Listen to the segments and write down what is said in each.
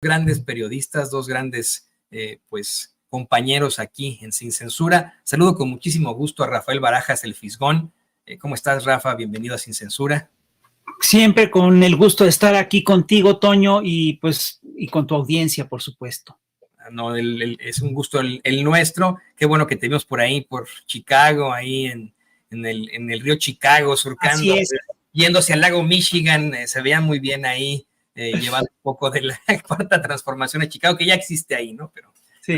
grandes periodistas, dos grandes pues compañeros aquí en Sin Censura. Saludo con muchísimo gusto a Rafael Barajas, el Fisgón. ¿Cómo estás, Rafa? Bienvenido a Sin Censura. Siempre con el gusto de estar aquí contigo, Toño, y con tu audiencia, por supuesto. No, es un gusto el nuestro. Qué bueno que te vimos por ahí, por Chicago, ahí en el río Chicago, surcando, yéndose al lago Michigan. Se veía muy bien ahí, llevando un poco de la cuarta transformación de Chicago, que ya existe ahí, ¿no? Pero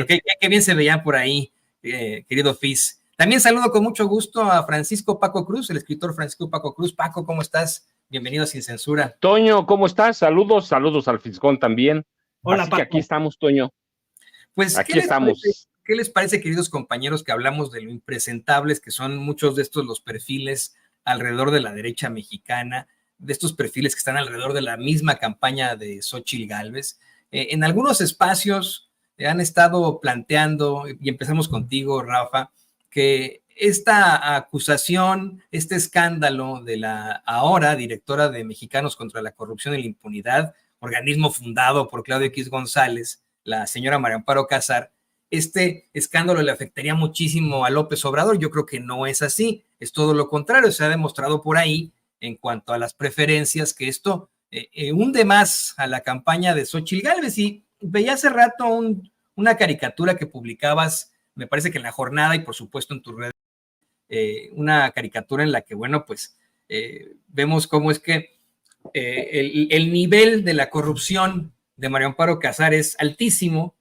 qué bien se veía por ahí, querido Fis. También saludo con mucho gusto a Francisco Paco Cruz, el escritor Francisco Paco Cruz. Paco, ¿cómo estás? Bienvenido a Sin Censura. Toño, ¿cómo estás? Saludos al Fisgón también. Hola, Así Paco. que aquí estamos, Toño. Pues, aquí estamos. ¿Qué les parece, queridos compañeros, que hablamos de lo impresentables que son muchos de estos los perfiles alrededor de la derecha mexicana, de estos perfiles que están alrededor de la misma campaña de Xóchitl Gálvez? En algunos espacios han estado planteando, y empezamos contigo, Rafa, que esta acusación, este escándalo de la ahora directora de Mexicanos contra la Corrupción y la Impunidad, organismo fundado por Claudio X González, la señora María Amparo Casar, este escándalo le afectaría muchísimo a López Obrador. Yo creo que no es así, es todo lo contrario. Se ha demostrado por ahí, en cuanto a las preferencias, que esto hunde más a la campaña de Xóchitl Gálvez. Y veía hace rato una caricatura que publicabas, me parece que en La Jornada y por supuesto en tus redes, una caricatura en la que, bueno, pues vemos cómo es que el nivel de la corrupción de María Amparo Casar es altísimo.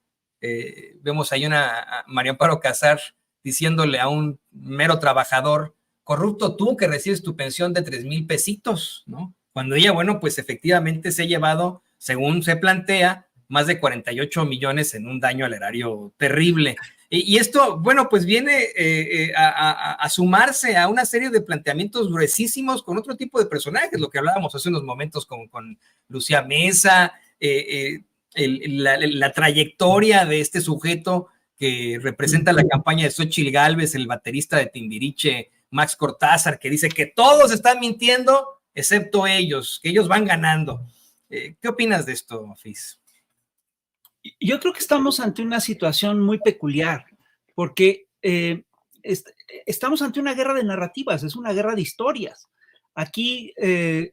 Vemos ahí a María Amparo Casar diciéndole a un mero trabajador: corrupto tú que recibes tu pensión de 3,000 pesitos, ¿no? Cuando ella, bueno, pues efectivamente se ha llevado, según se plantea, más de 48 millones en un daño al erario terrible. Y esto, bueno, pues viene a sumarse a una serie de planteamientos gruesísimos con otro tipo de personajes, lo que hablábamos hace unos momentos con Lucía Mesa, la trayectoria de este sujeto que representa la campaña de Xóchitl Gálvez, el baterista de Timbiriche, Max Cortázar, que dice que todos están mintiendo excepto ellos, que ellos van ganando. ¿Qué opinas de esto, Fis? Yo creo que estamos ante una situación muy peculiar, porque estamos ante una guerra de narrativas, es una guerra de historias. Aquí,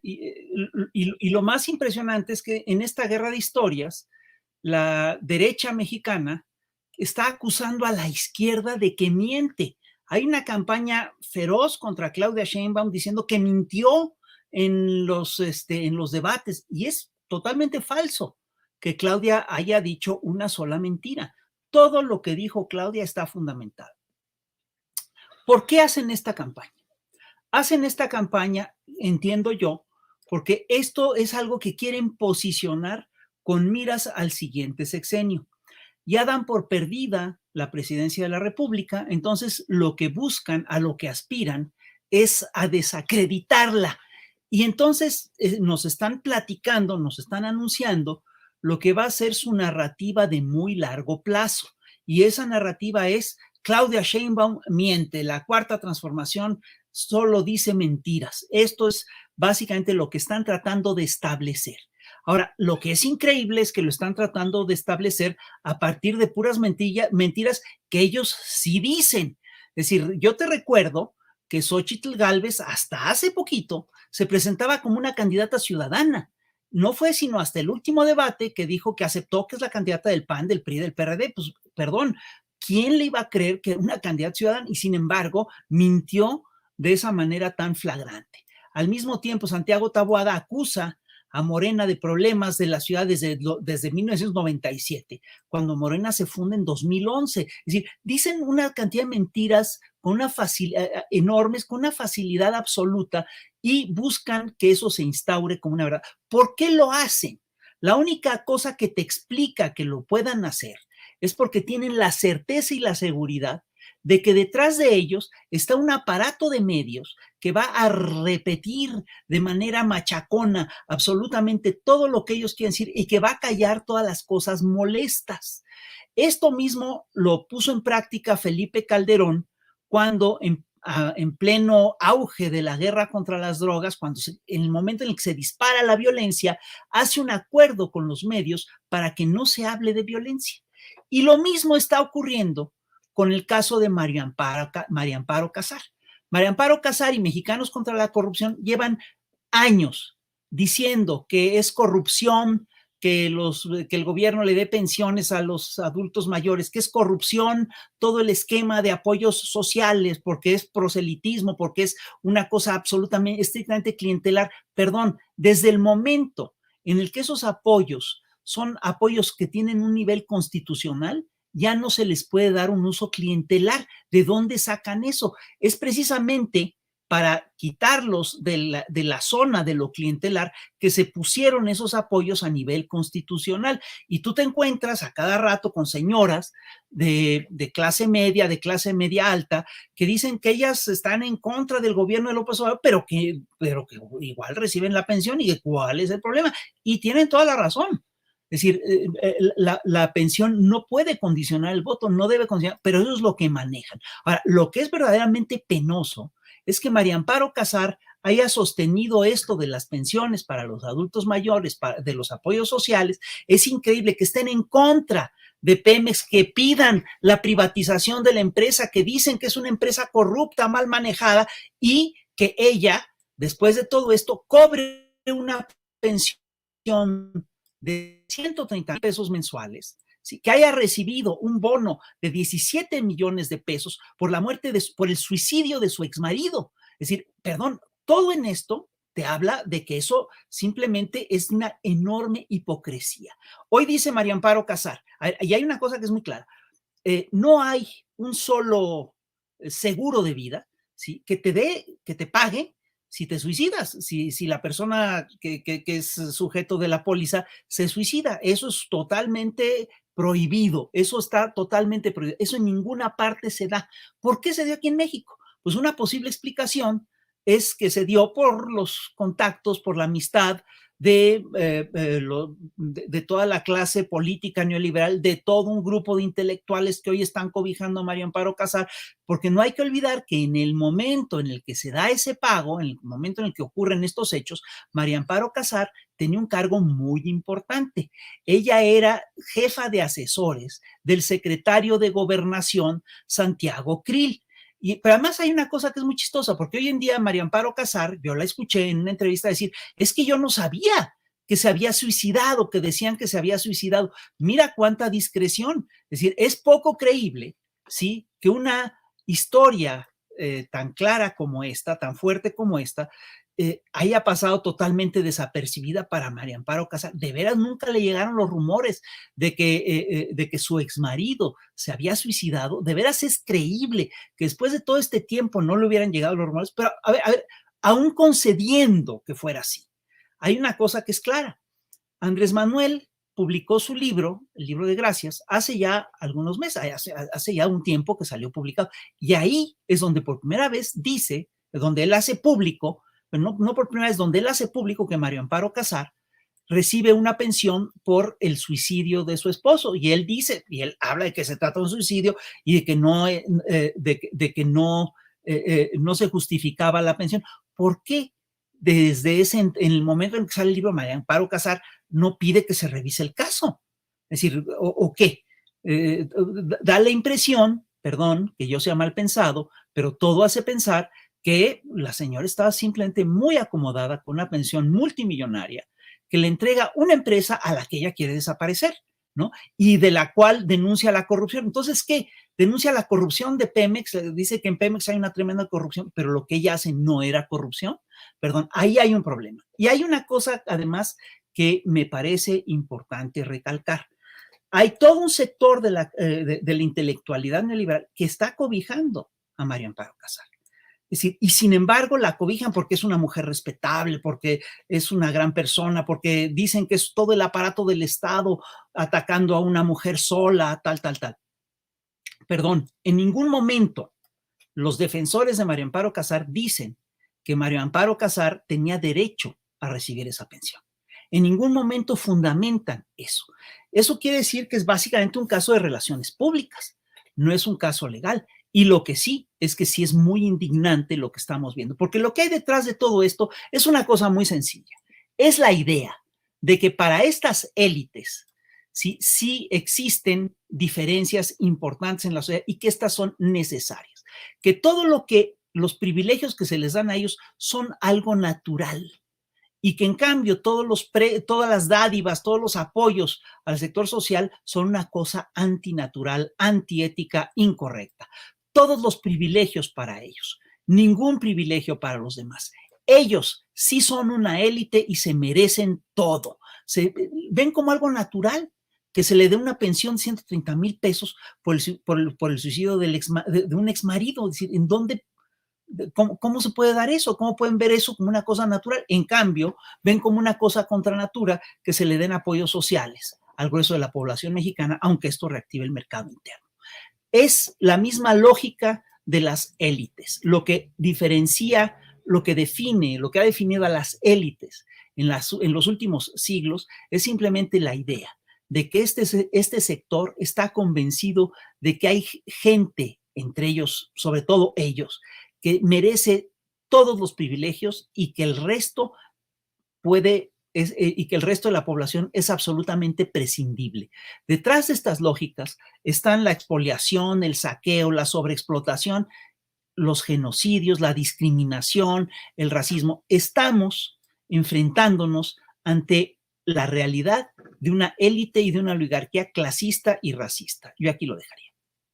y lo más impresionante es que en esta guerra de historias, la derecha mexicana está acusando a la izquierda de que miente. Hay una campaña feroz contra Claudia Sheinbaum diciendo que mintió en los debates, y es totalmente falso que Claudia haya dicho una sola mentira. Todo lo que dijo Claudia está fundamentado. ¿Por qué hacen esta campaña? Hacen esta campaña, entiendo yo, porque esto es algo que quieren posicionar con miras al siguiente sexenio. Ya dan por perdida la presidencia de la República, entonces lo que buscan, a lo que aspiran, es a desacreditarla. Y entonces nos están platicando, nos están anunciando lo que va a ser su narrativa de muy largo plazo. Y esa narrativa es: Claudia Sheinbaum miente, la cuarta transformación solo dice mentiras. Esto es básicamente lo que están tratando de establecer. Ahora, lo que es increíble es que lo están tratando de establecer a partir de puras mentiras que ellos sí dicen. Es decir, yo te recuerdo que Xóchitl Gálvez hasta hace poquito se presentaba como una candidata ciudadana. No fue sino hasta el último debate que dijo que aceptó que es la candidata del PAN, del PRI, del PRD. Pues, perdón, ¿quién le iba a creer que era una candidata ciudadana? Y sin embargo, mintió de esa manera tan flagrante. Al mismo tiempo, Santiago Taboada acusa a Morena de problemas de la ciudad desde 1997, cuando Morena se funda en 2011. Es decir, dicen una cantidad de mentiras con una facilidad enormes, con una facilidad absoluta, y buscan que eso se instaure como una verdad. ¿Por qué lo hacen? La única cosa que te explica que lo puedan hacer es porque tienen la certeza y la seguridad de que detrás de ellos está un aparato de medios que va a repetir de manera machacona absolutamente todo lo que ellos quieren decir y que va a callar todas las cosas molestas. Esto mismo lo puso en práctica Felipe Calderón cuando en pleno auge de la guerra contra las drogas, en el momento en el que se dispara la violencia, hace un acuerdo con los medios para que no se hable de violencia. Y lo mismo está ocurriendo con el caso de María Amparo Casar. María Amparo Casar y Mexicanos contra la Corrupción llevan años diciendo que es corrupción, que el gobierno le dé pensiones a los adultos mayores, que es corrupción todo el esquema de apoyos sociales, porque es proselitismo, porque es una cosa absolutamente, estrictamente clientelar. Perdón, desde el momento en el que esos apoyos son apoyos que tienen un nivel constitucional, ya no se les puede dar un uso clientelar. ¿De dónde sacan eso? Es precisamente para quitarlos de la zona de lo clientelar que se pusieron esos apoyos a nivel constitucional. Y tú te encuentras a cada rato con señoras de clase media alta, que dicen que ellas están en contra del gobierno de López Obrador, pero que igual reciben la pensión. ¿Y cuál es el problema? Y tienen toda la razón. Es decir, la pensión no puede condicionar el voto, no debe condicionar, pero eso es lo que manejan. Ahora, lo que es verdaderamente penoso es que María Amparo Casar haya sostenido esto de las pensiones para los adultos mayores, de los apoyos sociales. Es increíble que estén en contra de Pemex, que pidan la privatización de la empresa, que dicen que es una empresa corrupta, mal manejada, y que ella, después de todo esto, cobre una pensión de 130 pesos mensuales, ¿sí? Que haya recibido un bono de 17 millones de pesos por la muerte, por el suicidio de su exmarido. Es decir, perdón, todo en esto te habla de que eso simplemente es una enorme hipocresía. Hoy dice María Amparo Casar, y hay una cosa que es muy clara, no hay un solo seguro de vida, ¿sí? que te pague si te suicidas, si la persona que es sujeto de la póliza se suicida. Eso es totalmente prohibido, eso está totalmente prohibido, eso en ninguna parte se da. ¿Por qué se dio aquí en México? Pues una posible explicación es que se dio por los contactos, por la amistad de toda la clase política neoliberal, de todo un grupo de intelectuales que hoy están cobijando a María Amparo Casar, porque no hay que olvidar que en el momento en el que se da ese pago, en el momento en el que ocurren estos hechos, María Amparo Casar tenía un cargo muy importante. Ella era jefa de asesores del secretario de Gobernación, Santiago Krill. Pero además hay una cosa que es muy chistosa, porque hoy en día María Amparo Casar, yo la escuché en una entrevista decir, es que yo no sabía que se había suicidado, que decían que se había suicidado. Mira cuánta discreción. Es decir, es poco creíble, ¿sí? Que una historia tan clara como esta, tan fuerte como esta, haya pasado totalmente desapercibida para María Amparo Casar. De veras nunca le llegaron los rumores de que su exmarido se había suicidado. De veras es creíble que después de todo este tiempo no le hubieran llegado los rumores. Pero a ver, aún concediendo que fuera así, hay una cosa que es clara. Andrés Manuel publicó su libro, el libro de Gracias, hace ya algunos meses, hace ya un tiempo que salió publicado. Y ahí es donde por primera vez dice, donde él hace público, pero no por primera vez, donde él hace público que María Amparo Casar recibe una pensión por el suicidio de su esposo. Y él dice, y él habla de que se trata de un suicidio y de que no se justificaba la pensión. ¿Por qué desde en el momento en que sale el libro, María Amparo Casar no pide que se revise el caso? Es decir, ¿o qué? Da la impresión, perdón, que yo sea mal pensado, pero todo hace pensar que la señora estaba simplemente muy acomodada con una pensión multimillonaria que le entrega una empresa a la que ella quiere desaparecer, ¿no? Y de la cual denuncia la corrupción. Entonces, ¿qué? Denuncia la corrupción de Pemex, dice que en Pemex hay una tremenda corrupción, pero lo que ella hace no era corrupción. Perdón, ahí hay un problema. Y hay una cosa, además, que me parece importante recalcar. Hay todo un sector de la intelectualidad neoliberal que está cobijando a María Amparo Casar. Es decir, y sin embargo la cobijan porque es una mujer respetable, porque es una gran persona, porque dicen que es todo el aparato del Estado atacando a una mujer sola, tal. Perdón, en ningún momento los defensores de María Amparo Casar dicen que María Amparo Casar tenía derecho a recibir esa pensión. En ningún momento fundamentan eso. Eso quiere decir que es básicamente un caso de relaciones públicas, no es un caso legal. Y lo que sí es que sí es muy indignante lo que estamos viendo, porque lo que hay detrás de todo esto es una cosa muy sencilla. Es la idea de que para estas élites sí existen diferencias importantes en la sociedad y que estas son necesarias. Que todo lo que los privilegios que se les dan a ellos son algo natural y que en cambio todas las dádivas, todos los apoyos al sector social son una cosa antinatural, antiética, incorrecta. Todos los privilegios para ellos, ningún privilegio para los demás. Ellos sí son una élite y se merecen todo. Se ven como algo natural que se le dé una pensión de 130,000 pesos por el suicidio de un exmarido. Es decir, ¿en dónde? ¿Cómo se puede dar eso? ¿Cómo pueden ver eso como una cosa natural? En cambio, ven como una cosa contra natura que se le den apoyos sociales al grueso de la población mexicana, aunque esto reactive el mercado interno. Es la misma lógica de las élites. Lo que diferencia, lo que define, lo que ha definido a las élites en los últimos siglos es simplemente la idea de que este sector está convencido de que hay gente, entre ellos, sobre todo ellos, que merece todos los privilegios y que el resto y que el resto de la población es absolutamente prescindible. Detrás de estas lógicas están la expoliación, el saqueo, la sobreexplotación, los genocidios, la discriminación, el racismo. Estamos enfrentándonos ante la realidad de una élite y de una oligarquía clasista y racista. Yo aquí lo dejaría.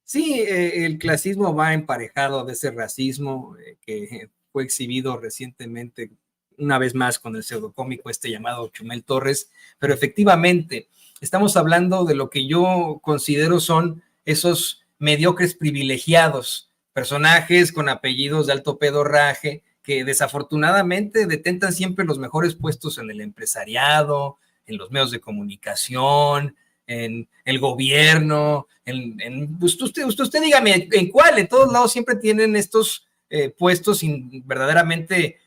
Sí, el clasismo va emparejado de ese racismo que fue exhibido recientemente, una vez más con el pseudocómico llamado Chumel Torres, pero efectivamente estamos hablando de lo que yo considero son esos mediocres privilegiados, personajes con apellidos de alto pedorraje que desafortunadamente detentan siempre los mejores puestos en el empresariado, en los medios de comunicación, en el gobierno, usted dígame en cuál, en todos lados siempre tienen estos puestos sin verdaderamente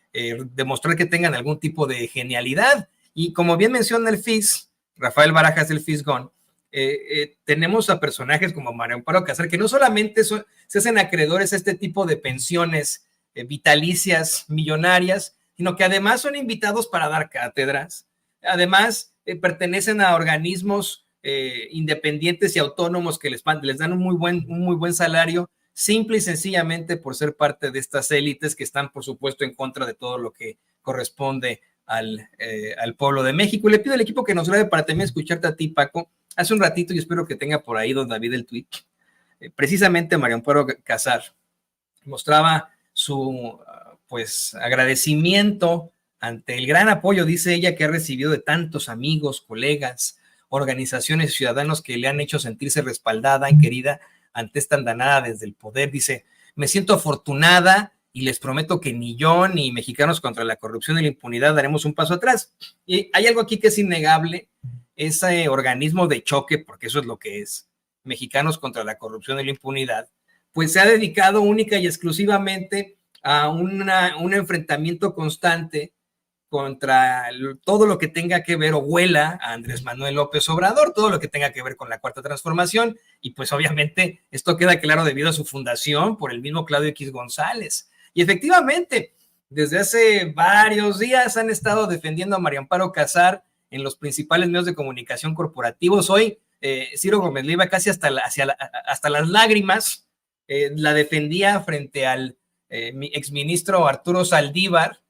demostrar que tengan algún tipo de genialidad. Y como bien menciona el FIS, Rafael Barajas del Fisgón, tenemos a personajes como Mario Amparo Casar, que no solamente se hacen acreedores a este tipo de pensiones vitalicias millonarias, sino que además son invitados para dar cátedras, además pertenecen a organismos independientes y autónomos que les dan un muy buen salario, simple y sencillamente por ser parte de estas élites que están, por supuesto, en contra de todo lo que corresponde al pueblo de México. Y le pido al equipo que nos grabe para también escucharte a ti, Paco. Hace un ratito, y espero que tenga por ahí don David el tweet, precisamente María Amparo Casar mostraba su pues agradecimiento ante el gran apoyo, dice ella, que ha recibido de tantos amigos, colegas, organizaciones, ciudadanos que le han hecho sentirse respaldada y querida ante esta andanada desde el poder. Dice, me siento afortunada y les prometo que ni yo ni Mexicanos contra la Corrupción y la Impunidad daremos un paso atrás. Y hay algo aquí que es innegable, ese organismo de choque, porque eso es lo que es, Mexicanos contra la Corrupción y la Impunidad, pues se ha dedicado única y exclusivamente a un enfrentamiento constante contra todo lo que tenga que ver o huela a Andrés Manuel López Obrador, todo lo que tenga que ver con la Cuarta Transformación, y pues obviamente esto queda claro debido a su fundación por el mismo Claudio X González. Y efectivamente, desde hace varios días han estado defendiendo a María Amparo Casar en los principales medios de comunicación corporativos. Hoy Ciro Gómez Leiva casi hasta las lágrimas la defendía frente al exministro Arturo Saldívar,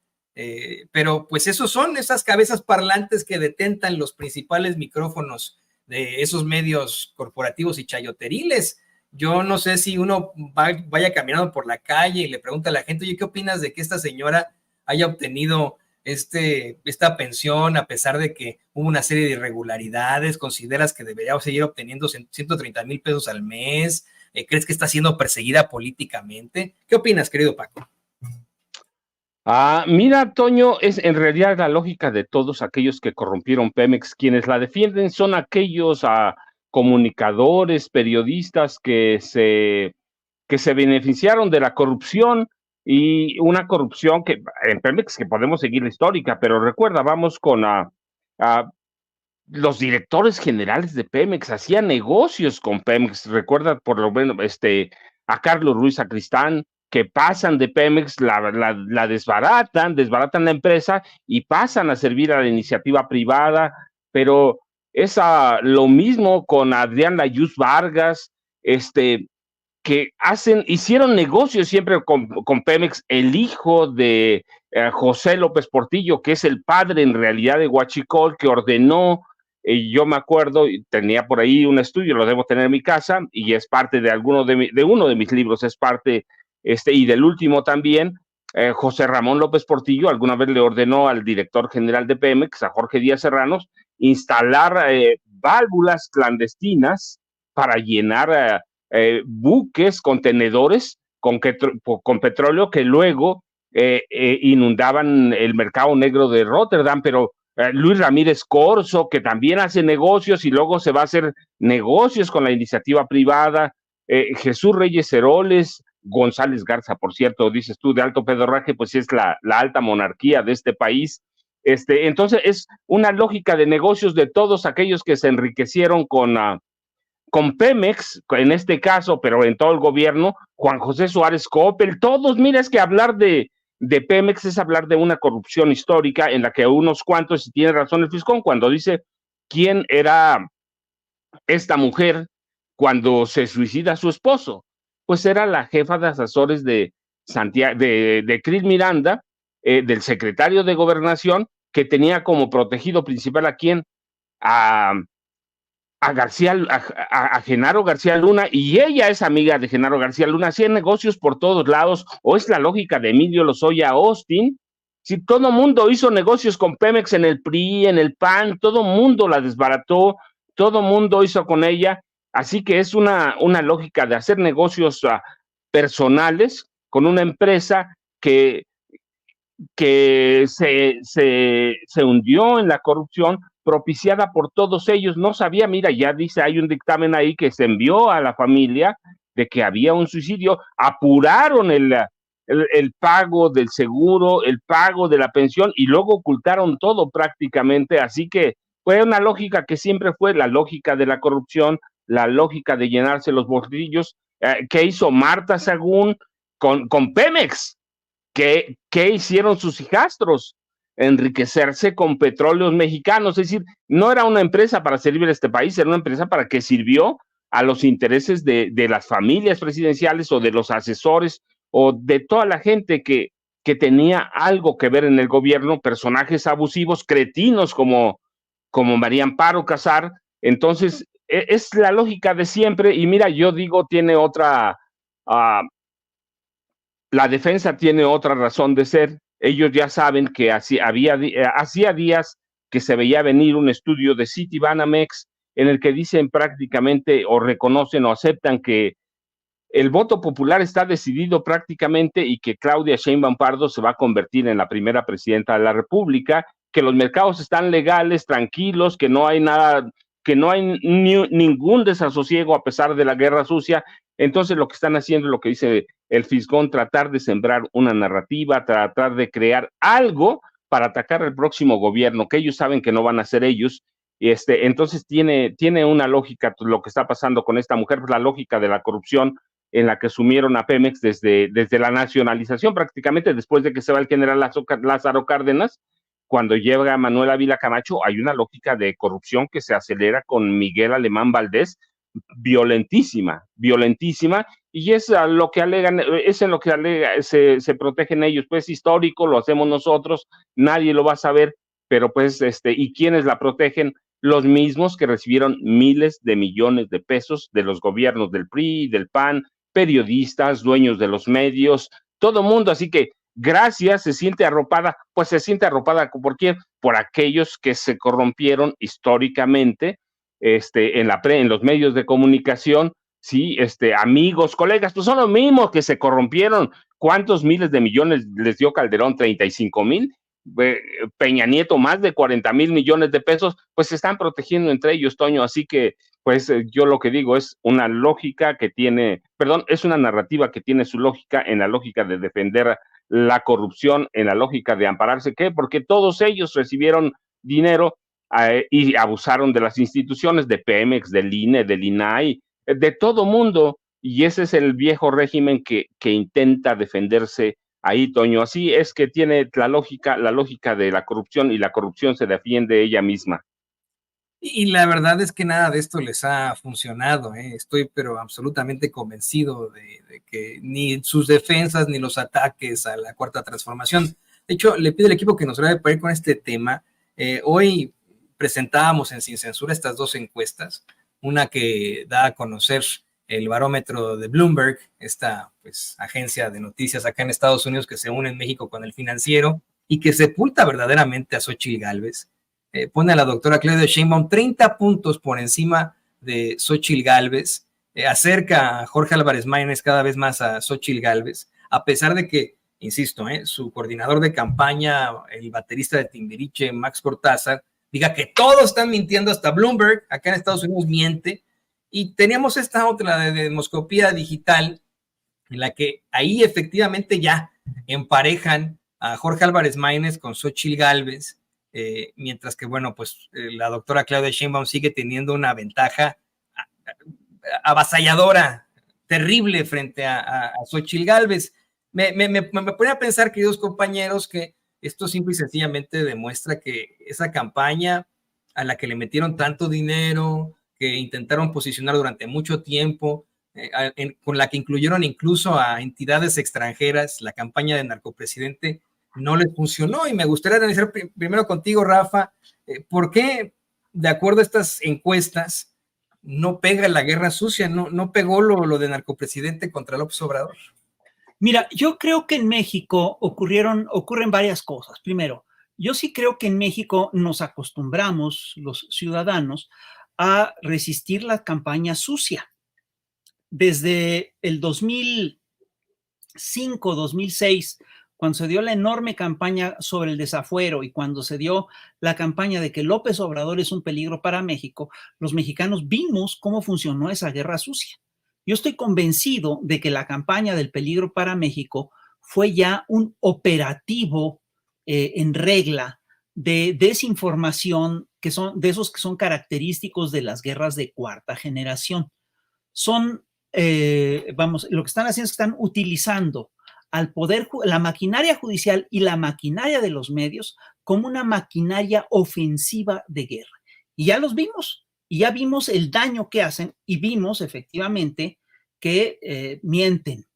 pero pues esos son esas cabezas parlantes que detentan los principales micrófonos de esos medios corporativos y chayoteriles. Yo no sé si uno vaya caminando por la calle y le pregunta a la gente, oye, ¿qué opinas de que esta señora haya obtenido esta pensión a pesar de que hubo una serie de irregularidades? ¿Consideras que debería seguir obteniendo 130,000 pesos al mes? ¿Crees que está siendo perseguida políticamente? ¿Qué opinas, querido Paco? Mira, Toño, es en realidad la lógica de todos aquellos que corrompieron Pemex. Quienes la defienden son aquellos comunicadores, periodistas que se beneficiaron de la corrupción, y una corrupción que en Pemex, que podemos seguir la histórica, pero recuerda, vamos con los directores generales de Pemex hacían negocios con Pemex. Recuerda por lo menos a Carlos Ruiz Sacristán, que pasan de Pemex, la desbaratan la empresa y pasan a servir a la iniciativa privada, pero es lo mismo con Adrián Layuz Vargas, que hicieron negocios siempre con Pemex. El hijo de José López Portillo, que es el padre en realidad de Huachicol, que ordenó, yo me acuerdo, tenía por ahí un estudio, lo debo tener en mi casa, y es parte de uno de mis libros, es parte, y del último también. José Ramón López Portillo alguna vez le ordenó al director general de Pemex, a Jorge Díaz Serranos, instalar válvulas clandestinas para llenar buques, contenedores con petróleo que luego inundaban el mercado negro de Rotterdam. Pero Luis Ramírez Corzo, que también hace negocios y luego se va a hacer negocios con la iniciativa privada, Jesús Reyes Heroles, González Garza, por cierto, dices tú, de alto pedorraje, pues es la alta monarquía de este país. Entonces es una lógica de negocios de todos aquellos que se enriquecieron con Pemex, en este caso, pero en todo el gobierno, Juan José Suárez Coppel, todos. Mira, es que hablar de Pemex es hablar de una corrupción histórica en la que unos cuantos, y tiene razón el fiscón cuando dice quién era esta mujer cuando se suicida su esposo, pues era la jefa de asesores de Santiago, de Cris Miranda, del secretario de Gobernación, que tenía como protegido principal a quién, a Genaro García Luna, y ella es amiga de Genaro García Luna. Hacían negocios por todos lados. O es la lógica de Emilio Lozoya Austin. Si todo mundo hizo negocios con Pemex en el PRI, en el PAN, todo mundo la desbarató, todo mundo hizo con ella. Así que es una lógica de hacer negocios personales con una empresa que se hundió en la corrupción, propiciada por todos ellos. No sabía, mira, ya dice, hay un dictamen ahí que se envió a la familia de que había un suicidio, apuraron el pago del seguro, el pago de la pensión, y luego ocultaron todo prácticamente. Así que fue una lógica que siempre fue la lógica de la corrupción, la lógica de llenarse los bolsillos. ¿Qué hizo Marta Sagún con Pemex? ¿Qué hicieron sus hijastros? Enriquecerse con petróleos mexicanos. Es decir, no era una empresa para servir a este país, era una empresa para que sirvió a los intereses de las familias presidenciales o de los asesores o de toda la gente que tenía algo que ver en el gobierno, personajes abusivos, cretinos como María Amparo Casar. Entonces, es la lógica de siempre. Y mira, yo digo, tiene otra... la defensa tiene otra razón de ser. Ellos ya saben que hacía días que se veía venir un estudio de Citibanamex en el que dicen prácticamente o reconocen o aceptan que el voto popular está decidido prácticamente y que Claudia Sheinbaum Pardo se va a convertir en la primera presidenta de la República, que los mercados están legales, tranquilos, que no hay nada, que no hay ningún desasosiego a pesar de la guerra sucia. Entonces lo que están haciendo es lo que dice el fisgón, tratar de sembrar una narrativa, tratar de crear algo para atacar al próximo gobierno, que ellos saben que no van a ser ellos. Entonces tiene una lógica lo que está pasando con esta mujer, pues la lógica de la corrupción en la que sumieron a Pemex desde la nacionalización, prácticamente después de que se va el general Lázaro Cárdenas. Cuando llega Manuel Ávila Camacho, hay una lógica de corrupción que se acelera con Miguel Alemán Valdés, violentísima, y es lo que alegan, es en lo que se protegen ellos. Pues histórico, lo hacemos nosotros, nadie lo va a saber, pero pues ¿y quiénes la protegen? Los mismos que recibieron miles de millones de pesos de los gobiernos del PRI, del PAN, periodistas, dueños de los medios, todo mundo. Así que gracias, se siente arropada. Pues se siente arropada ¿por quién? Por aquellos que se corrompieron históricamente en los medios de comunicación. Sí, amigos, colegas, pues son los mismos que se corrompieron. ¿Cuántos miles de millones les dio Calderón? 35,000. Peña Nieto más de 40,000 millones de pesos. Pues se están protegiendo entre ellos, Toño. Así que pues yo lo que digo es una lógica que tiene, perdón, es una narrativa que tiene su lógica en la lógica de defender la corrupción, en la lógica de ampararse. ¿Qué? Porque todos ellos recibieron dinero y abusaron de las instituciones, de Pemex, del INE, del INAI, de todo mundo. y ese es el viejo régimen que intenta defenderse ahí, Toño. Así es que tiene la lógica de la corrupción, y la corrupción se defiende ella misma. Y la verdad es que nada de esto les ha funcionado, ¿eh? Estoy pero absolutamente convencido de que ni sus defensas ni los ataques a la Cuarta Transformación. De hecho, le pido al equipo que nos grabe para ir con este tema. Hoy presentábamos en Sin Censura estas dos encuestas, una que da a conocer el barómetro de Bloomberg, esta pues, agencia de noticias acá en Estados Unidos que se une en México con el Financiero y que sepulta verdaderamente a Xóchitl Gálvez. Pone a la doctora Claudia Sheinbaum 30 puntos por encima de Xóchitl Gálvez, acerca a Jorge Álvarez Maínez cada vez más a Xóchitl Gálvez, a pesar de que, insisto, su coordinador de campaña, el baterista de Timbiriche, Max Cortázar, diga que todos están mintiendo, hasta Bloomberg, acá en Estados Unidos miente, y teníamos esta otra de demoscopía digital, en la que ahí efectivamente ya emparejan a Jorge Álvarez Maínez con Xóchitl Gálvez, mientras que, bueno, pues la doctora Claudia Sheinbaum sigue teniendo una ventaja avasalladora, terrible frente a Xóchitl Gálvez. Me pone a pensar, queridos compañeros, que esto simple y sencillamente demuestra que esa campaña a la que le metieron tanto dinero, que intentaron posicionar durante mucho tiempo, con la que incluyeron incluso a entidades extranjeras, la campaña de narcopresidente, no les funcionó. Y me gustaría analizar primero contigo, Rafa, ¿por qué, de acuerdo a estas encuestas, no pega la guerra sucia, no pegó lo de narcopresidente contra López Obrador? Mira, yo creo que en México ocurren varias cosas. Primero, yo sí creo que en México nos acostumbramos, los ciudadanos, a resistir la campaña sucia. Desde el 2005, 2006, cuando se dio la enorme campaña sobre el desafuero y cuando se dio la campaña de que López Obrador es un peligro para México, los mexicanos vimos cómo funcionó esa guerra sucia. Yo estoy convencido de que la campaña del peligro para México fue ya un operativo en regla de desinformación, que son de esos que son característicos de las guerras de cuarta generación. Son, lo que están haciendo es que están utilizando al poder, la maquinaria judicial y la maquinaria de los medios como una maquinaria ofensiva de guerra. Y ya los vimos, y ya vimos el daño que hacen, y vimos efectivamente que mienten.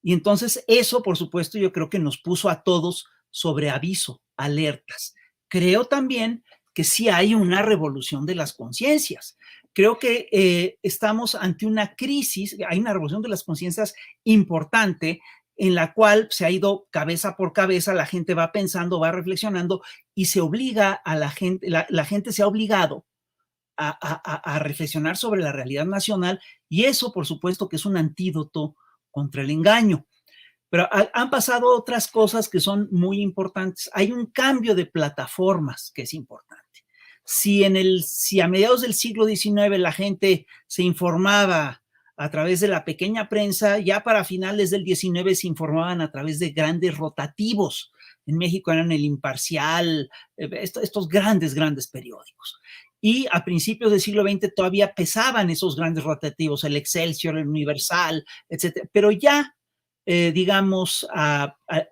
Y entonces eso, por supuesto, yo creo que nos puso a todos sobre aviso, alertas. Creo también que sí hay una revolución de las conciencias. Creo que estamos ante una crisis, hay una revolución de las conciencias importante en la cual se ha ido cabeza por cabeza, la gente va pensando, va reflexionando y se obliga a la gente, la gente se ha obligado a reflexionar sobre la realidad nacional y eso, por supuesto, que es un antídoto contra el engaño. Pero han pasado otras cosas que son muy importantes. Hay un cambio de plataformas que es importante. Si a mediados del siglo XIX la gente se informaba a través de la pequeña prensa, ya para finales del XIX se informaban a través de grandes rotativos. En México eran El Imparcial, estos grandes periódicos. Y a principios del siglo XX todavía pesaban esos grandes rotativos, el Excelsior, el Universal, etc. Pero ya, digamos,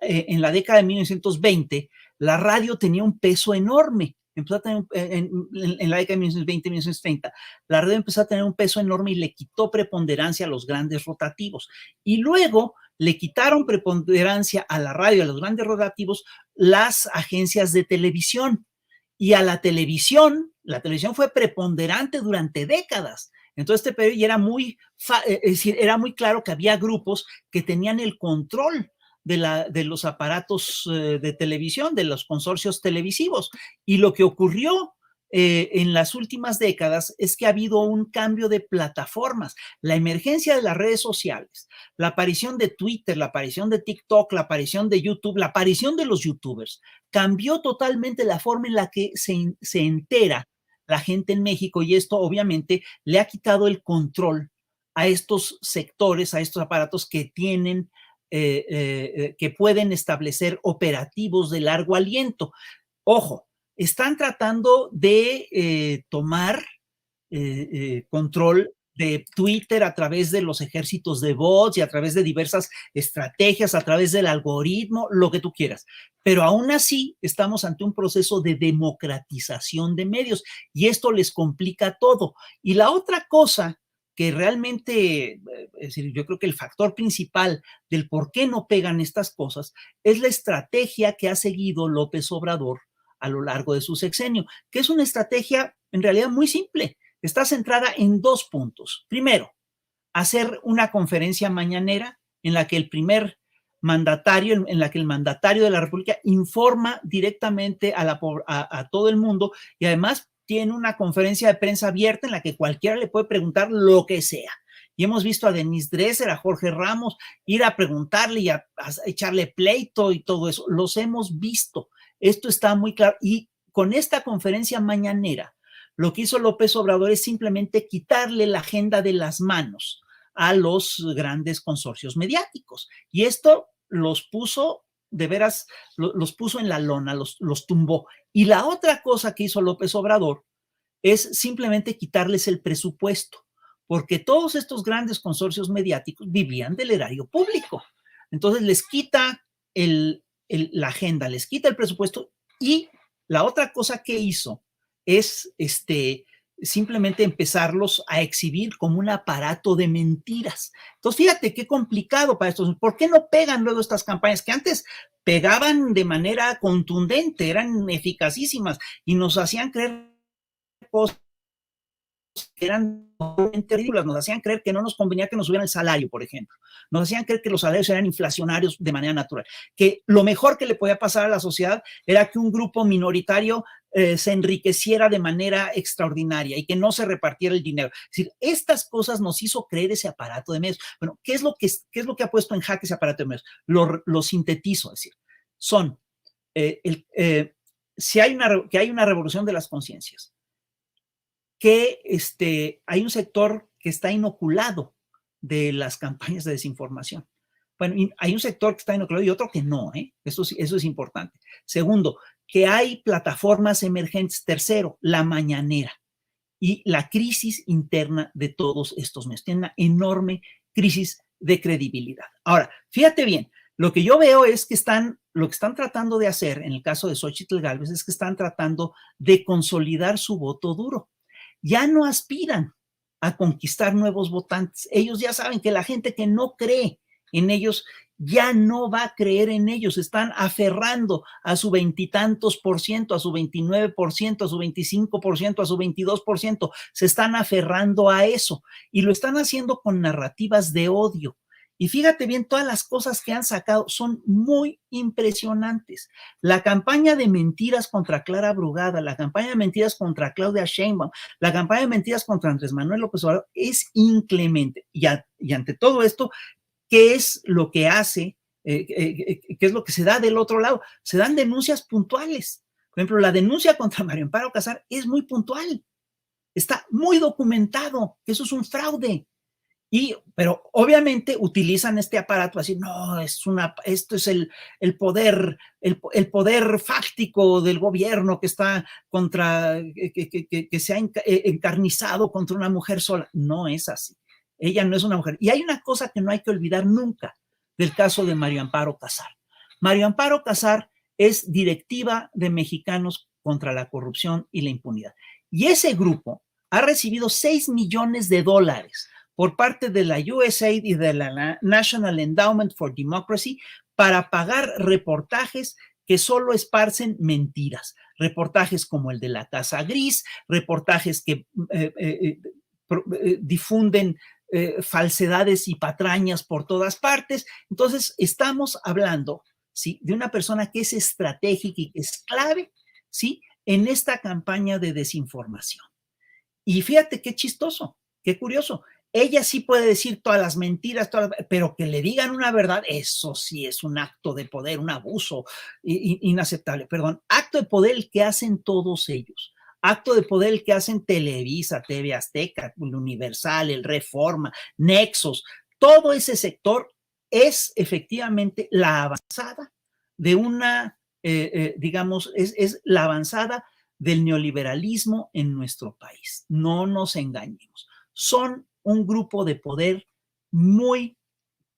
en la década de 1920, la radio tenía un peso enorme. Empezó a tener, en la década de 1920, 1930, la radio empezó a tener un peso enorme y le quitó preponderancia a los grandes rotativos. Y luego le quitaron preponderancia a la radio, a los grandes rotativos, las agencias de televisión. Y a la televisión fue preponderante durante décadas. Entonces, este periodo era muy claro que había grupos que tenían el control de los aparatos de televisión, de los consorcios televisivos. Y lo que ocurrió en las últimas décadas es que ha habido un cambio de plataformas. La emergencia de las redes sociales, la aparición de Twitter, la aparición de TikTok, la aparición de YouTube, la aparición de los youtubers, cambió totalmente la forma en la que se entera la gente en México y esto obviamente le ha quitado el control a estos sectores, a estos aparatos que tienen que pueden establecer operativos de largo aliento. Ojo, están tratando de tomar control de Twitter, a través de los ejércitos de bots y a través de diversas estrategias, a través del algoritmo, lo que tú quieras. Pero aún así estamos ante un proceso de democratización de medios y esto les complica todo. Y la otra cosa que realmente, es decir, yo creo que el factor principal del por qué no pegan estas cosas es la estrategia que ha seguido López Obrador a lo largo de su sexenio, que es una estrategia en realidad muy simple. Está centrada en 2 puntos. Primero, hacer una conferencia mañanera en la que el primer mandatario, en la que el mandatario de la República informa directamente a todo el mundo y además tiene una conferencia de prensa abierta en la que cualquiera le puede preguntar lo que sea. Y hemos visto a Denise Dresser, a Jorge Ramos, ir a preguntarle y a echarle pleito y todo eso. Los hemos visto. Esto está muy claro. Y con esta conferencia mañanera, lo que hizo López Obrador es simplemente quitarle la agenda de las manos a los grandes consorcios mediáticos. Y esto los puso, de veras, los puso en la lona, los tumbó. Y la otra cosa que hizo López Obrador es simplemente quitarles el presupuesto, porque todos estos grandes consorcios mediáticos vivían del erario público. Entonces les quita la agenda, les quita el presupuesto y la otra cosa que hizo es simplemente empezarlos a exhibir como un aparato de mentiras. Entonces, fíjate qué complicado para estos. ¿Por qué no pegan luego estas campañas que antes pegaban de manera contundente, eran eficacísimas y nos hacían creer cosas que eran ridículas, nos hacían creer que no nos convenía que nos subieran el salario, por ejemplo. Nos hacían creer que los salarios eran inflacionarios de manera natural, que lo mejor que le podía pasar a la sociedad era que un grupo minoritario se enriqueciera de manera extraordinaria y que no se repartiera el dinero. Es decir, estas cosas nos hizo creer ese aparato de medios. Bueno, ¿qué es lo que ha puesto en jaque ese aparato de medios? Lo sintetizo, es decir, son si hay una revolución de las conciencias, que hay un sector que está inoculado de las campañas de desinformación. Bueno, hay un sector que está inoculado y otro que no, ¿eh? Eso es importante. Segundo, que hay plataformas emergentes. Tercero, la mañanera y la crisis interna de todos estos medios. Tiene una enorme crisis de credibilidad. Ahora, fíjate bien, lo que yo veo es que lo que están tratando de hacer en el caso de Xóchitl Gálvez es que están tratando de consolidar su voto duro. Ya no aspiran a conquistar nuevos votantes. Ellos ya saben que la gente que no cree en ellos ya no va a creer en ellos. Están aferrando a su 20 y tantos por ciento, a su 29%, a su 25%, a su 22%. Se están aferrando a eso y lo están haciendo con narrativas de odio. Y fíjate bien, todas las cosas que han sacado son muy impresionantes. La campaña de mentiras contra Clara Brugada, la campaña de mentiras contra Claudia Sheinbaum, la campaña de mentiras contra Andrés Manuel López Obrador es inclemente. Y ante todo esto, ¿qué es lo que hace? ¿Qué es lo que se da del otro lado? Se dan denuncias puntuales. Por ejemplo, la denuncia contra Mario Amparo Casar es muy puntual. Está muy documentado que eso es un fraude. Pero obviamente utilizan este aparato así, no, esto es el poder fáctico del gobierno que está que se ha encarnizado contra una mujer sola. No es así. Ella no es una mujer. Y hay una cosa que no hay que olvidar nunca del caso de Mario Amparo Casar. Mario Amparo Casar es directiva de Mexicanos contra la Corrupción y la Impunidad. Y ese grupo ha recibido $6 millones por parte de la USAID y de la National Endowment for Democracy para pagar reportajes que solo esparcen mentiras. Reportajes como el de la Casa Gris, reportajes que difunden falsedades y patrañas por todas partes. Entonces, estamos hablando, ¿sí?, de una persona que es estratégica y que es clave, ¿sí?, en esta campaña de desinformación. Y fíjate qué chistoso, qué curioso. Ella sí puede decir todas las mentiras, pero que le digan una verdad, eso sí es un acto de poder, un abuso inaceptable. Perdón, acto de poder el que hacen todos ellos. Acto de poder el que hacen Televisa, TV Azteca, Universal, el Reforma, Nexos. Todo ese sector es efectivamente la avanzada de una, digamos, es la avanzada del neoliberalismo en nuestro país. No nos engañemos. Son un grupo de poder muy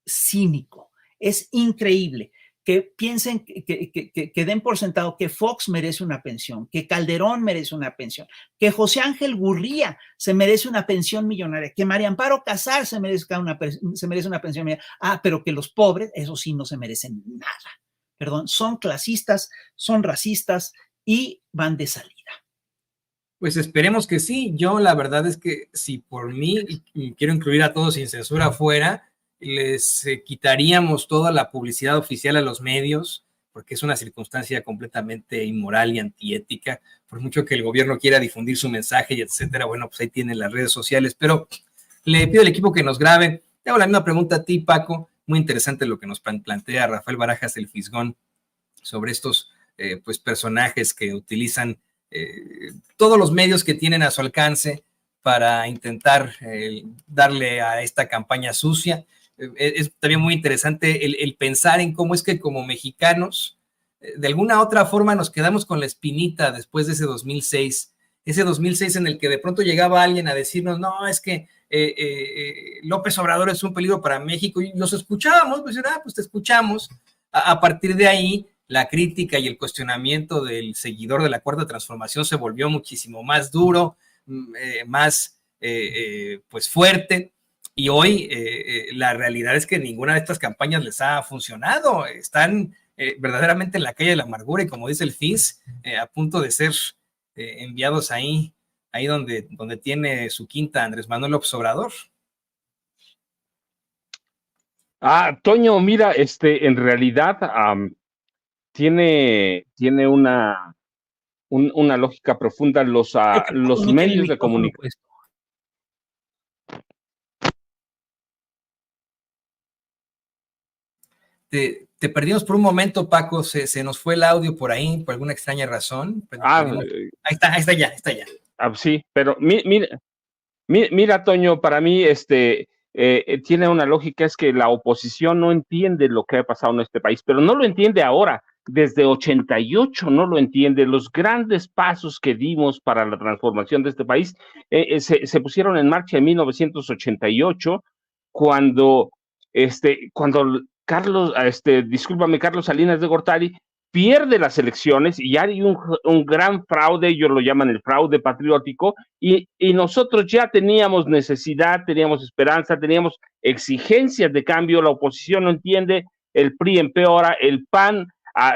cínico. Es increíble que piensen, que den por sentado que Fox merece una pensión, que Calderón merece una pensión, que José Ángel Gurría se merece una pensión millonaria, que María Amparo Casar se merece una pensión millonaria. Pero que los pobres, eso sí, no se merecen nada. Perdón, son clasistas, son racistas y van de salida. Pues esperemos que sí. Yo la verdad es que si por mí, y quiero incluir a todos sin censura afuera, les quitaríamos toda la publicidad oficial a los medios, porque es una circunstancia completamente inmoral y antiética, por mucho que el gobierno quiera difundir su mensaje y etcétera. Bueno, pues ahí tienen las redes sociales, pero le pido al equipo que nos grabe. Te hago la misma pregunta a ti, Paco. Muy interesante lo que nos plantea Rafael Barajas, el Fisgón, sobre estos pues personajes que utilizan todos los medios que tienen a su alcance para intentar darle a esta campaña sucia. Es también muy interesante el pensar en cómo es que como mexicanos, de alguna otra forma nos quedamos con la espinita después de ese 2006 en el que de pronto llegaba alguien a decirnos, no, es que López Obrador es un peligro para México, y los escuchábamos, pues te escuchamos. A partir de ahí, la crítica y el cuestionamiento del seguidor de la Cuarta Transformación se volvió muchísimo más duro, más pues fuerte, y hoy la realidad es que ninguna de estas campañas les ha funcionado. Están verdaderamente en la calle de la amargura, y como dice el FIS, a punto de ser enviados ahí donde tiene su quinta Andrés Manuel López Obrador. Toño, mira, en realidad tiene una lógica profunda los medios de comunicación. Te perdimos por un momento, Paco, se nos fue el audio por ahí, por alguna extraña razón. Ahí está ya. Sí, pero mira, Toño, para mí tiene una lógica, es que la oposición no entiende lo que ha pasado en este país, pero no lo entiende ahora. Desde 88 no lo entiende. Los grandes pasos que dimos para la transformación de este país se pusieron en marcha en 1988, cuando Carlos Salinas de Gortari pierde las elecciones y hay un gran fraude, ellos lo llaman el fraude patriótico, y nosotros ya teníamos necesidad, teníamos esperanza, teníamos exigencias de cambio. La oposición no entiende, el PRI empeora, el PAN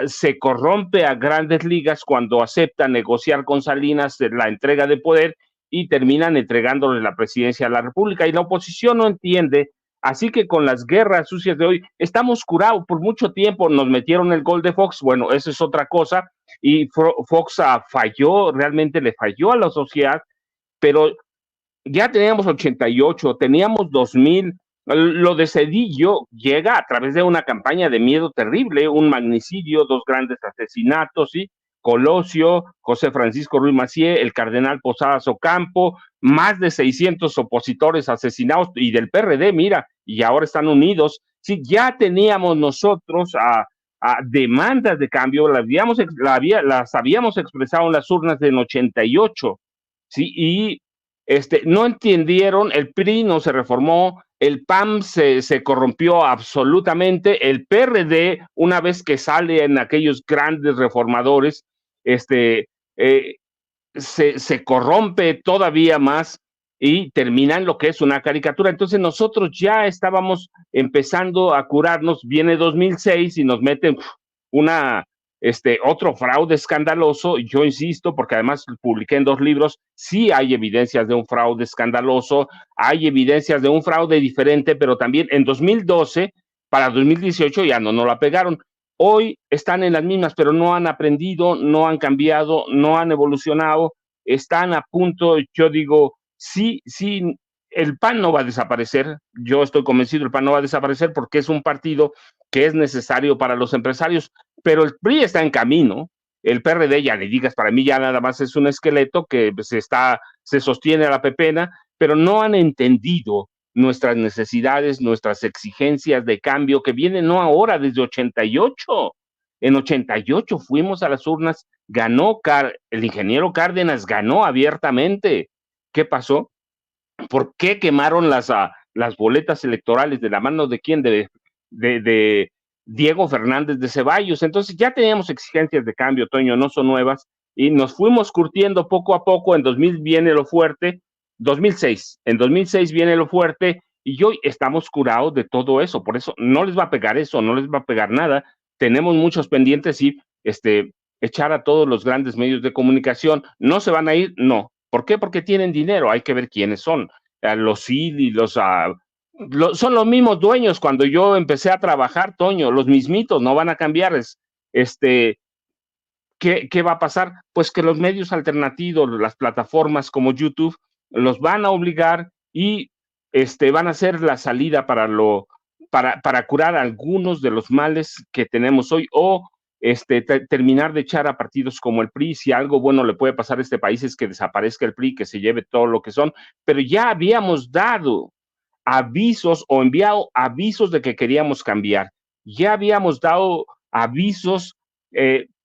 se corrompe a grandes ligas cuando acepta negociar con Salinas la entrega de poder y terminan entregándole la presidencia a la República, y la oposición no entiende. Así que con las guerras sucias de hoy estamos curados. Por mucho tiempo nos metieron el gol de Fox, bueno, eso es otra cosa, y Fox falló, realmente le falló a la sociedad, pero ya teníamos 88, teníamos 2000, lo de Cedillo llega a través de una campaña de miedo terrible, un magnicidio, 2 grandes asesinatos, ¿sí? Colosio, José Francisco Ruiz Massieu, el cardenal Posadas Ocampo, más de 600 opositores asesinados, y del PRD, mira, y ahora están unidos. Sí, ya teníamos nosotros a demandas de cambio, las habíamos expresado en las urnas del 88, ¿sí? Y no entendieron, el PRI no se reformó, el PAN se corrompió absolutamente, el PRD, una vez que sale en aquellos grandes reformadores, se corrompe todavía más y termina en lo que es una caricatura. Entonces nosotros ya estábamos empezando a curarnos. Viene 2006 y nos meten otro fraude escandaloso. Yo insisto, porque además publiqué en 2 libros, sí hay evidencias de un fraude escandaloso, hay evidencias de un fraude diferente, pero también en 2012, para 2018 ya no la pegaron. Hoy están en las mismas, pero no han aprendido, no han cambiado, no han evolucionado, están a punto. Yo digo, sí, el PAN no va a desaparecer, yo estoy convencido, el PAN no va a desaparecer porque es un partido que es necesario para los empresarios, pero el PRI está en camino, el PRD, ya le digas, para mí ya nada más es un esqueleto que se sostiene a la pepena, pero no han entendido nuestras necesidades, nuestras exigencias de cambio que vienen no ahora, desde 88. En 88 fuimos a las urnas, ganó el ingeniero Cárdenas, ganó abiertamente. ¿Qué pasó? ¿Por qué quemaron las boletas electorales? ¿De la mano de quién? De Diego Fernández de Ceballos. Entonces ya teníamos exigencias de cambio, Toño, no son nuevas, y nos fuimos curtiendo poco a poco. En 2000 viene lo fuerte, 2006, en 2006 viene lo fuerte, y hoy estamos curados de todo eso. Por eso no les va a pegar eso, no les va a pegar nada. Tenemos muchos pendientes y echar a todos los grandes medios de comunicación. ¿No se van a ir? No. ¿Por qué? Porque tienen dinero, hay que ver quiénes son. Los CID y son los mismos dueños. Cuando yo empecé a trabajar, Toño, los mismitos, no van a cambiar. ¿Qué va a pasar? Pues que los medios alternativos, las plataformas como YouTube, los van a obligar y van a ser la salida para curar algunos de los males que tenemos hoy, o terminar de echar a partidos como el PRI. Si algo bueno le puede pasar a este país es que desaparezca el PRI, que se lleve todo lo que son, pero ya habíamos dado avisos o enviado avisos de que queríamos cambiar. Ya habíamos dado avisos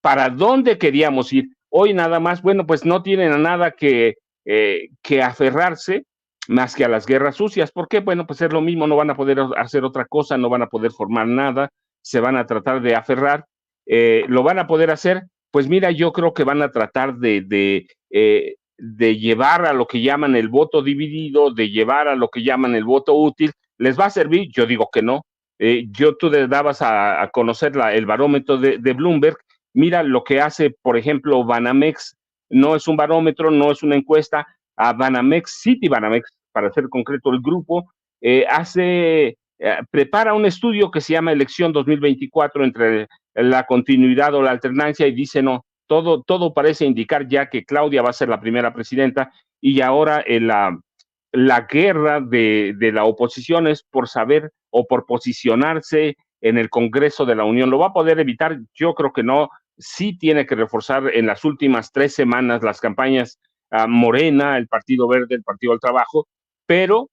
para dónde queríamos ir. Hoy nada más, bueno, pues no tienen a nada que aferrarse más que a las guerras sucias. ¿Por qué? Bueno, pues es lo mismo, no van a poder hacer otra cosa, no van a poder formar nada, se van a tratar de aferrar. ¿Lo van a poder hacer? Pues mira, yo creo que van a tratar de llevar a lo que llaman el voto dividido, de llevar a lo que llaman el voto útil. ¿Les va a servir? Yo digo que no. Tú le dabas a conocer el barómetro de Bloomberg. Mira lo que hace, por ejemplo, Banamex. No es un barómetro, no es una encuesta. A Banamex, Citibanamex, para ser concreto el grupo, prepara un estudio que se llama Elección 2024 entre la continuidad o la alternancia, y dice no, todo parece indicar ya que Claudia va a ser la primera presidenta, y ahora la guerra de la oposición es por saber o por posicionarse en el Congreso de la Unión. ¿Lo va a poder evitar? Yo creo que no. Sí tiene que reforzar en las últimas 3 semanas las campañas Morena, el Partido Verde, el Partido del Trabajo, pero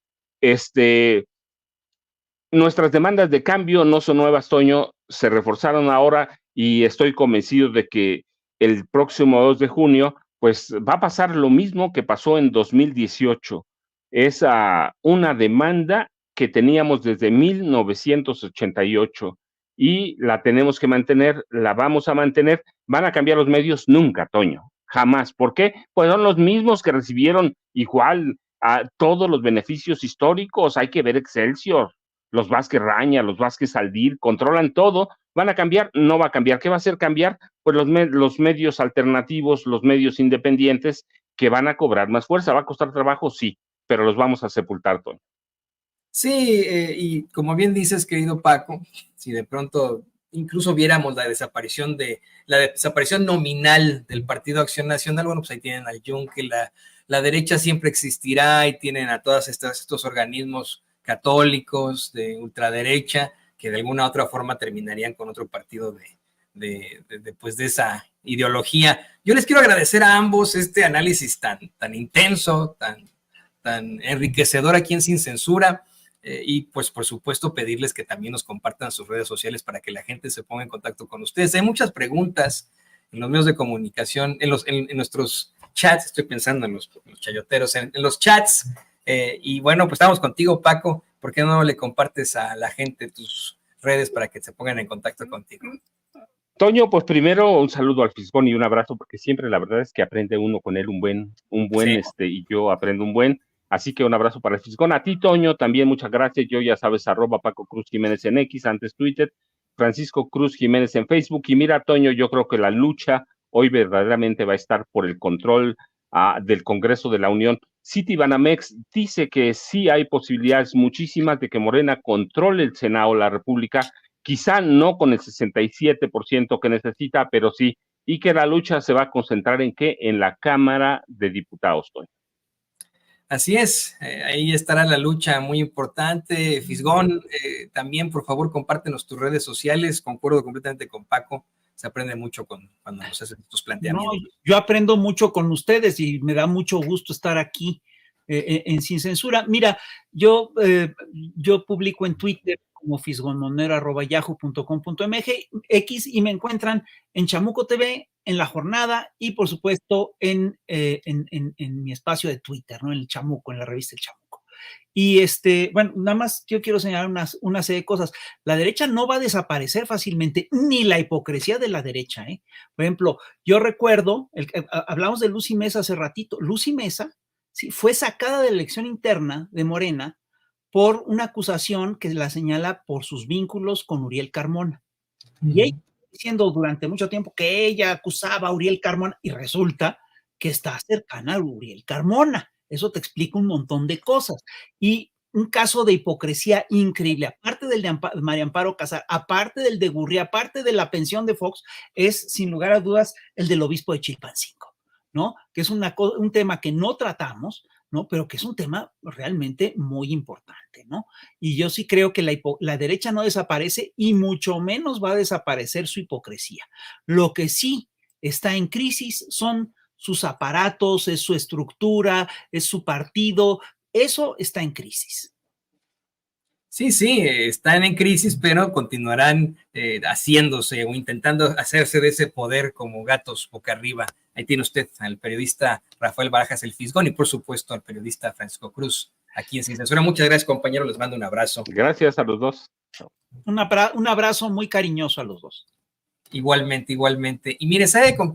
nuestras demandas de cambio no son nuevas, Toño, se reforzaron ahora, y estoy convencido de que el próximo 2 de junio, pues va a pasar lo mismo que pasó en 2018. Es una demanda que teníamos desde 1988 y la tenemos que mantener, la vamos a mantener. ¿Van a cambiar los medios? Nunca, Toño, jamás. ¿Por qué? Pues son los mismos que recibieron igual a todos los beneficios históricos. Hay que ver Excelsior, los Vázquez Raña, los Vázquez Aldir, controlan todo. ¿Van a cambiar? No va a cambiar. ¿Qué va a hacer cambiar? Pues los medios alternativos, los medios independientes, que van a cobrar más fuerza. ¿Va a costar trabajo? Sí, pero los vamos a sepultar, Toño. Sí, y como bien dices, querido Paco, si de pronto incluso viéramos la desaparición nominal del Partido Acción Nacional, bueno, pues ahí tienen al Yunque, la derecha siempre existirá, y tienen a todos estos organismos católicos de ultraderecha que de alguna u otra forma terminarían con otro partido de esa ideología. Yo les quiero agradecer a ambos este análisis tan intenso, tan enriquecedor aquí en Sin Censura. Y pues por supuesto pedirles que también nos compartan sus redes sociales para que la gente se ponga en contacto con ustedes. Hay muchas preguntas en los medios de comunicación, en nuestros chats, estoy pensando en los chayoteros, en los chats, y bueno, pues estamos contigo, Paco. ¿Por qué no le compartes a la gente tus redes para que se pongan en contacto contigo? Toño, pues primero un saludo al Fisgón y un abrazo, porque siempre la verdad es que aprende uno con él un buen, sí. Y yo aprendo un buen. Así que un abrazo para el Fisgón. A ti, Toño, también muchas gracias. Yo, ya sabes, @Paco Cruz Jiménez en X, antes Twitter, Francisco Cruz Jiménez en Facebook. Y mira, Toño, yo creo que la lucha hoy verdaderamente va a estar por el control del Congreso de la Unión. Citibanamex dice que sí hay posibilidades muchísimas de que Morena controle el Senado de la República, quizá no con el 67% que necesita, pero sí, y que la lucha se va a concentrar en ¿qué? En la Cámara de Diputados, Toño. Así es, ahí estará la lucha muy importante. Fisgón, también por favor compártenos tus redes sociales. Concuerdo completamente con Paco, se aprende mucho cuando nos hacen estos planteamientos. No, yo aprendo mucho con ustedes y me da mucho gusto estar aquí en Sin Censura. Mira, yo publico en Twitter como fisgonmonero@yahoo.com.mx y me encuentran en Chamuco TV, en La Jornada y por supuesto en mi espacio de Twitter, ¿no? En el Chamuco, en la revista El Chamuco. Y bueno, nada más yo quiero señalar una serie de cosas. La derecha no va a desaparecer fácilmente, ni la hipocresía de la derecha, ¿eh? Por ejemplo, yo recuerdo, hablamos de Lucy Mesa hace ratito. Lucy Mesa, sí, fue sacada de la elección interna de Morena por una acusación que la señala por sus vínculos con Uriel Carmona. Y ella diciendo durante mucho tiempo que ella acusaba a Uriel Carmona y resulta que está cercana a Uriel Carmona. Eso te explica un montón de cosas. Y un caso de hipocresía increíble, aparte del de María Amparo Casar, aparte del de Gurría, aparte de la pensión de Fox, es sin lugar a dudas el del obispo de Chilpancingo, ¿no? Que es un tema que no tratamos, ¿no? Pero que es un tema realmente muy importante, ¿no? Y yo sí creo que la derecha no desaparece y mucho menos va a desaparecer su hipocresía. Lo que sí está en crisis son sus aparatos, es su estructura, es su partido, eso está en crisis. Sí, sí, están en crisis, pero continuarán haciéndose o intentando hacerse de ese poder como gatos boca arriba. Ahí tiene usted al periodista Rafael Barajas El Fisgón y por supuesto al periodista Francisco Cruz aquí en Sin Censura. Muchas gracias, compañero, les mando un abrazo. Gracias a los dos. Un abrazo muy cariñoso a los dos. Igualmente, igualmente. Y mire, ¿sabe con